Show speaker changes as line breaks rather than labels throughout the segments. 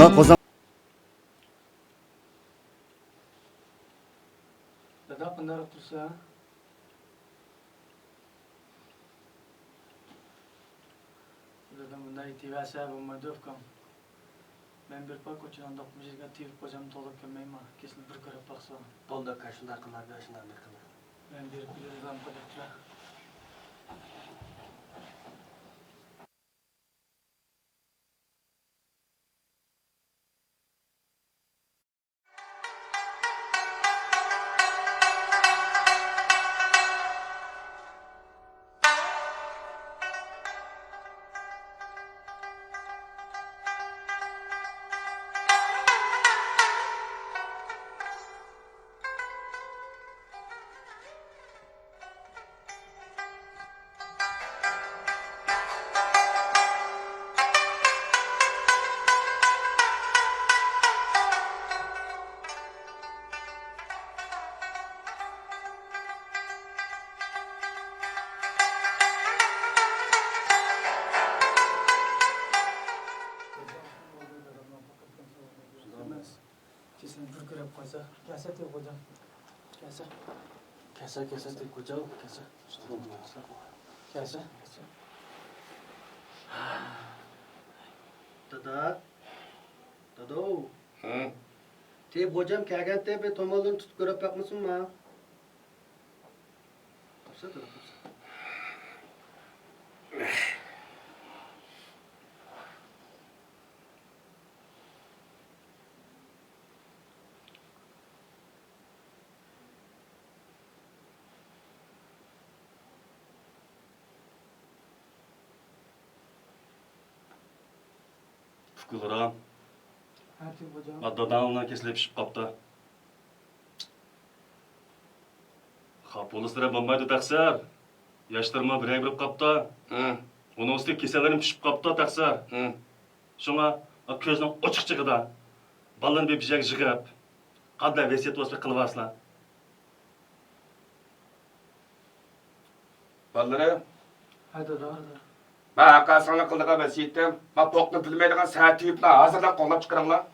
Bak o zaman.
Dada pınarı tursa. Dada bunday tivasa bulmadı öfkam. Ben bir pak uçunan dokmuşizga tivip koyacağım toluk kömeyma. Kesin bir kırıp baksa.
Dolda kaşınlar kılar, kaşınlar bir kılar.
Ben bir bilirden koyacaklar. Kesin bir kırıp koysa. Kese tiv koyacağım. Kese.
Kese tek kocağı, kese.
Kese.
Dada. Dado.
Hı?
Te bocam kagente be tomalın tut görüp yapmasın mı? Kapsa da kapsa.
Fıkılırağım.
Her tiv koyacağım.
Addadan kesilip pişip kaptı. Kapılı sıra bombaydı taksar. Yaşlarıma birey bir kaptı.
Hı,
Onun üstü keselerim pişip kaptı taksar.
hı.
Şuna közünün açık çıkıda. Balını bir bijak jıgıp. Kadda vesiyet olsa kılıp asla.
Balları,
Hadi dada.
ben arkasına kıldığa vasiyettim. Ben poklu bilmeydiğin saat tüyüple hazırdan kollap çıkarınlar.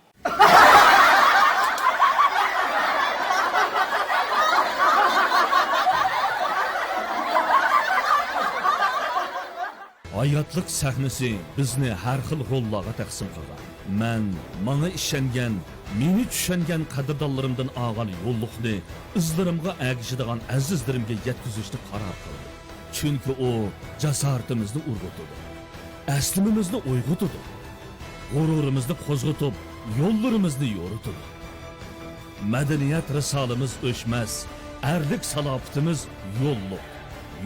Hayatlık səhnəsi bizni hər xil rollara təqsim qılgan. Mən, mənə işənən, meni düşənən qədrdallarımdan ağan yolluqni, izlərimə əgişidigan əzizlərimə yetkizishni qarar qıldım. Çünki o, cəsarətimizni urğutudur. Əslimimizni uyğutudur. Qururimizni qozğutub, yollarımızı yorutudur. Mədəniyyət risalımız öşməz, ərlik salafətimiz yolluq.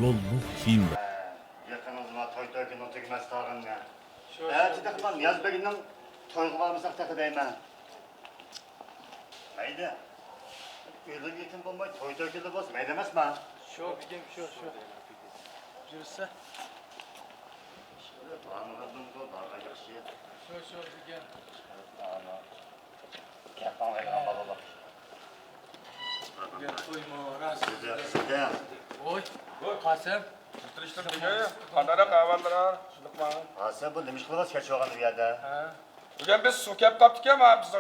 Yolluq kimdir?
Yakınızma toy günü tükmez tağın ya. Evet, tıkman yaz beginin toygu varmışsak takı değmen. Haydi. Ölüm yetim bulmayı toy günü boz, meydemez mi?
Şu gideyim şu. Jürse.
Anladım bu, daha yakşı.
Şu gideyim.
Kerpan reklam baba.
Gel toyma ras.
Sizde.
Oy. Kasem.
Tutuluştur diye, kanara kahvallara, suluk bana.
Sen bu demiş kılığız kaç vakandı bir yerde.
Ha.
Bugün biz su kep kaptık ama biz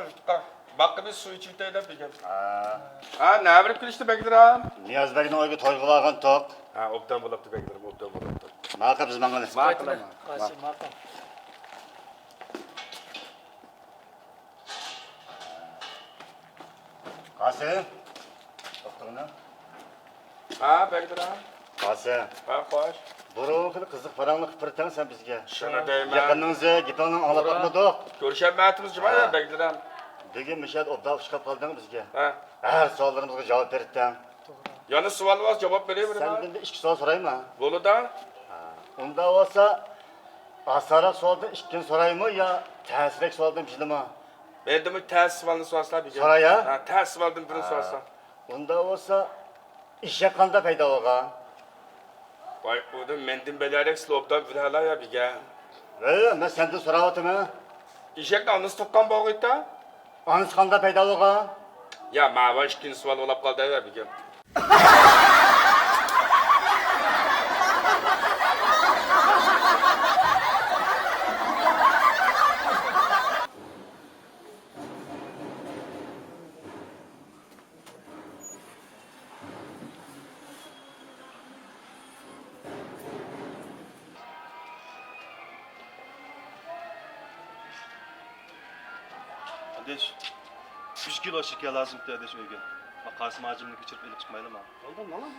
bakı biz su içip deyler bir kep. Ha, ne bilip kilişti bekler ha?
Niyaz Bey'in oygu toygu vargan tok.
Ha, obdan bulaptı beklerim, obdan bulaptı.
Maka biz mangalı.
Makam.
Kasem makam.
Kasım. Doktoruna.
Ha, bekler ha?
Kasım.
Ha, hoş.
Buru kızık paranlık pırtan sen bizge.
Şuna değme.
Yakınınızı gitmenin ağlapatma dok.
Görüşemeyetimiz cuma ya bekler ha?
Degi müşahit obdal çıkıp kaldın bizge.
Ha.
Her sorularımıza cevap verirten.
Yani sual var, cevap vereyim mi?
Sen de iki soru sorayım mı?
Bolu da?
Onda olsa asarak sordu işkin sorayım mı ya tesirek sorduğum şimdi mi?
Ben de mi ters sualını sorsa bir kere?
Soray ya?
Ha, ters sualını birini sorsa.
Onda olsa iş yakanda payda oğa.
Vay, o da mendin belerek sloptan vilhala ya bir kere.
Ben senden soravatım ha.
İşek anız tukkan bağıydı da?
Anız kanda payda oğa.
Ya mava işkin sual olap kaldı ya bir kere.
Kardeş, 3 kilo şeker lazım kardeş öyle. Bak Kasım ağacımını geçirip elip çıkmayalım ha.
Oldu mu lan?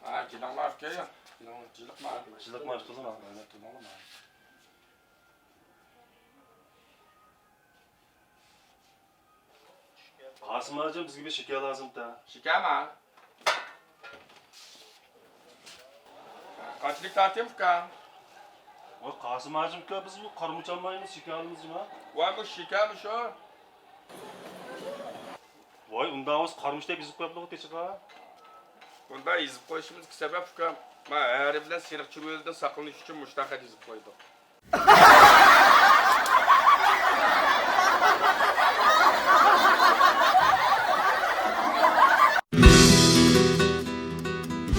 Ha, kilan var ki ya. Kilan cılık var.
Çılık maaş tutalım ha.
Evet, tutalım ha.
Kasım ağacım biz gibi şeker lazım da.
Şeker mi ha? Kaçlık tartayım fıkra?
O Kasım ağacım ki biz bu karmuçan mayımız şeker alımız mı?
Vay bu şekermiş o.
Vay unda biz karmışta bizi koyup geçik ha.
Bunda izip koyuşumuz ki sebep fıkra. Ma eğer bilen sirikçi bölüden saklanış için müştakat izip koyduk.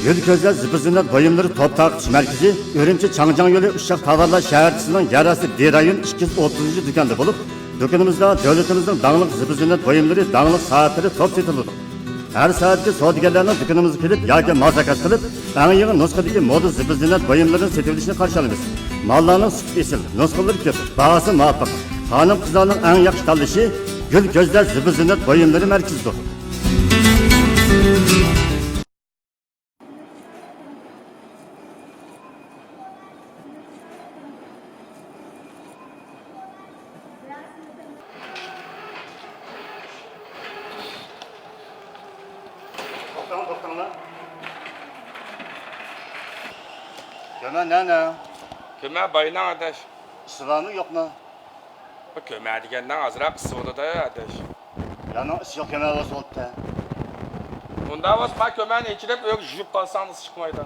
Gül Gözler Zıbızı'nın doyumları top takış merkezi Ürümçi Çangcan yolu Uşak Tavalar şehircisinin yarası derayın 230. dükkanda bulup dükkanımızda devletimizin dağınık zıbızı'nın doyumları, dağınık saatleri top satılır. Her saatki savcılarının dükkanımıza gelip yağga mazakat kılıp en yeni nuskadaki moda zıbızı'nın doyumlarının setilişini karşılayımız. Mallarının süt esil, nuskaları köp, bağısı muvaffak. Hanım kızlarının en yakış tanışı Gül Gözler Zıbızı'nın doyumları merkezidir. Doktan lan. Kömer ne?
Kömer bayına ateş.
İşi var mı yok mu?
Bu kömer degenden azırak kısa odada ya ateş.
Yani iş yok kömer olsa oldu da.
Bunda var ma kömerin içine böyle jüp kalsanız çıkmaydı.